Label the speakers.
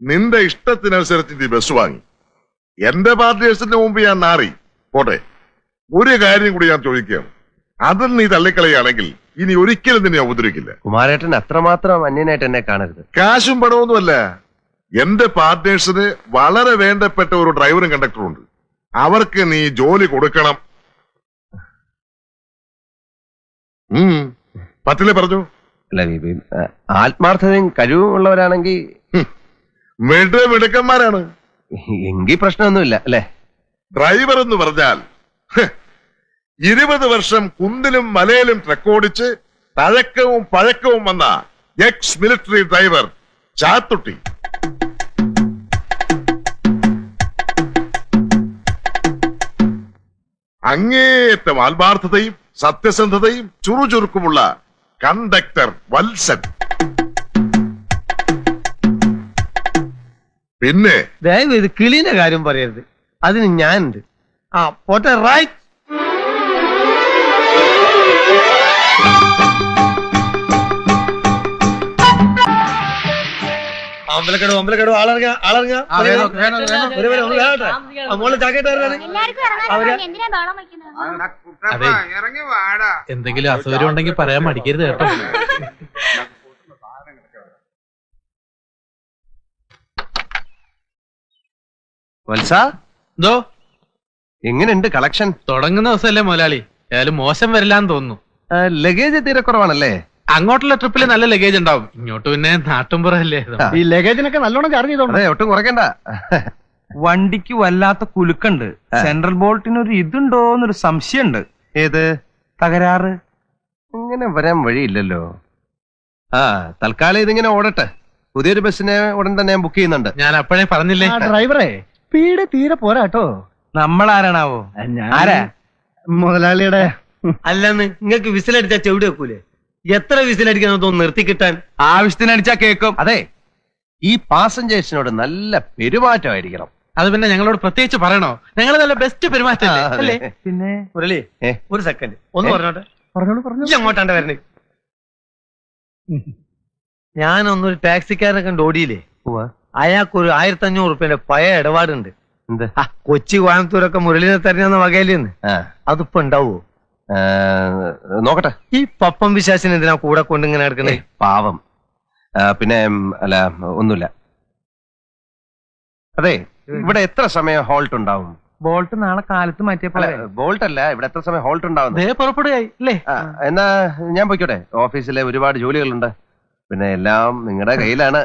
Speaker 1: നിന്റെ ഇഷ്ടത്തിനനുസരിച്ച് നീ ബസ് വാങ്ങി. എന്റെ പാർട്ട്നേഴ്സിന്റെ മുമ്പ് ഞാൻ നാറി പോട്ടെ. ഒരു കാര്യം കൂടി ഞാൻ ചോദിക്കുകയാണ്, അതിൽ നീ തള്ളിക്കളയാണെങ്കിൽ ഇനി ഒരിക്കലും നിന്നെ ഉപദ്രവിക്കില്ല.
Speaker 2: കുമാരേട്ടൻ അത്രമാത്രം അന്യനായിട്ട് എന്നെ കാണരുത്.
Speaker 1: കാശും പണമൊന്നുമല്ല, എന്റെ പാർട്ട്നേഴ്സിന് വളരെ വേണ്ടപ്പെട്ട ഒരു ഡ്രൈവറും കണ്ടക്ടറും ഉണ്ട്. അവർക്ക് നീ ജോലി കൊടുക്കണം. പറ്റില്ലേ പറഞ്ഞു?
Speaker 2: അല്ല, ആത്മാർത്ഥതയും കഴിവും ഉള്ളവരാണെങ്കിൽ
Speaker 1: മിടുക്കന്മാരാണ്.
Speaker 2: എങ്കിൽ പ്രശ്നമൊന്നുമില്ല അല്ലെ?
Speaker 1: ഡ്രൈവർ എന്ന് പറഞ്ഞാൽ 20 വർഷം കുന്നിലും മലയിലും ട്രക്കോടിച്ച് തഴക്കവും പഴക്കവും വന്ന എക്സ് മിലിറ്ററി ഡ്രൈവർ ചാത്തുട്ടി. അങ്ങേയറ്റം ആത്മാർത്ഥതയും സത്യസന്ധതയും ചുറുചുറുക്കുമുള്ള കണ്ടക്ടർ വത്സൻ. പിന്നെ
Speaker 3: ദയവ് ഇത് കിളിന്റെ കാര്യം പറയരുത്, അതിന് ഞാനുണ്ട്. ആ പോട്ടെ. റൈറ്റ്. അമ്പലക്കടവ് ആളറിഞ്ഞ
Speaker 4: എന്തെങ്കിലും അസൗകര്യം ഉണ്ടെങ്കിൽ പറയാൻ മടിക്കരുത് കേട്ടോ.
Speaker 2: വത്സ,
Speaker 4: എന്തോ
Speaker 2: എങ്ങനെയുണ്ട് കളക്ഷൻ?
Speaker 4: തുടങ്ങുന്ന ദിവസമല്ലേ മുതലാളി, ഏതായാലും മോശം വരില്ലാന്ന് തോന്നുന്നു.
Speaker 2: ലഗേജ് തീരെ കുറവാണല്ലേ?
Speaker 4: അങ്ങോട്ടുള്ള ട്രിപ്പിൽ നല്ല ലഗേജ് ഉണ്ടാവും, ഇങ്ങോട്ട് പിന്നെ നാട്ടുംപുറല്ലേ.
Speaker 3: ഈ ലഗേജിനൊക്കെ നല്ലോണം ചാർജ് ചെയ്തോണ്ട്.
Speaker 2: അതെ, ഒട്ടും കുറയ്ക്കണ്ട.
Speaker 5: വണ്ടിക്ക് വല്ലാത്ത കുലുക്കുണ്ട്. സെൻട്രൽ ബോൾട്ടിനൊരു ഇതുണ്ടോന്നൊരു സംശയമുണ്ട്.
Speaker 2: ഏത്
Speaker 5: തകരാറ്?
Speaker 2: ഇങ്ങനെ വരാൻ വഴിയില്ലല്ലോ. തൽക്കാലം ഇതിങ്ങനെ ഓടട്ടെ. പുതിയൊരു ബസ്സിനെ ഉടൻ തന്നെ ഞാൻ ബുക്ക് ചെയ്യുന്നുണ്ട്.
Speaker 4: ഞാൻ അപ്പോഴേ പറഞ്ഞില്ലേ.
Speaker 3: ഡ്രൈവറെ സ്പീഡ് തീരെ പോരാട്ടോ.
Speaker 5: നമ്മളാരാണാവോ? ആരാ?
Speaker 3: മുതലാളിയുടെ.
Speaker 6: അല്ലെന്ന് നിങ്ങൾക്ക് വിസിലടിച്ചാ ചെവിടി വെക്കൂലേ? എത്ര വിസിലടിക്കണം തോന്നുന്നു നിർത്തി കിട്ടാൻ?
Speaker 5: ആവശ്യത്തിനടിച്ചാ കേക്കും.
Speaker 2: അതെ, ഈ പാസഞ്ചേഴ്സിനോട് നല്ല പെരുമാറ്റമായിരിക്കണം.
Speaker 4: അത് പിന്നെ ഞങ്ങളോട് പ്രത്യേകിച്ച് പറയണോ? ഞങ്ങൾ നല്ല ബെസ്റ്റ് പെരുമാറ്റം അല്ലേ?
Speaker 5: പിന്നെ
Speaker 6: മുരളി, ഒരു സെക്കൻഡ് ഒന്ന് പറഞ്ഞോട്ടെ.
Speaker 3: പറഞ്ഞോളൂ.
Speaker 6: അങ്ങോട്ടാണ്ട് വരണേ. ഞാനൊന്നൊരു ടാക്സിക്കാരനെ കണ്ട് ഓടിയില്ലേ, അയാൾക്കൊരു 1500 റുപ്യന്റെ പഴയ ഇടപാടുണ്ട്.
Speaker 2: എന്ത്?
Speaker 6: കൊച്ചി കോയമ്പത്തൂരൊക്കെ മുരളിനെ തരുന്ന വകയിലെന്ന്. അതിപ്പോ ഉണ്ടാവോ?
Speaker 2: നോക്കട്ടെ.
Speaker 6: ഈ പപ്പം വിശ്വാസിന് എന്തിനാ കൂടെ കൊണ്ട് ഇങ്ങനെ എടുക്കണേ?
Speaker 2: പാവം. പിന്നെ അല്ല, ഒന്നുമില്ല. അതെ, ഇവിടെ എത്ര സമയം ഹോൾട്ട് ഉണ്ടാവും?
Speaker 5: ബോൾട്ട് നാളെ കാലത്ത് മാറ്റിയപ്പോ.
Speaker 2: ബോൾട്ട് അല്ല, ഇവിടെ എത്ര സമയം ഹോൾട്ട് ഉണ്ടാവും?
Speaker 4: പുറപ്പെടുകയായി അല്ലേ?
Speaker 2: എന്നാ ഞാൻ പോയിക്കോട്ടെ. ഓഫീസിലെ ഒരുപാട് ജോലികളുണ്ട്, പിന്നെ എല്ലാം നിങ്ങളുടെ കയ്യിലാണ്.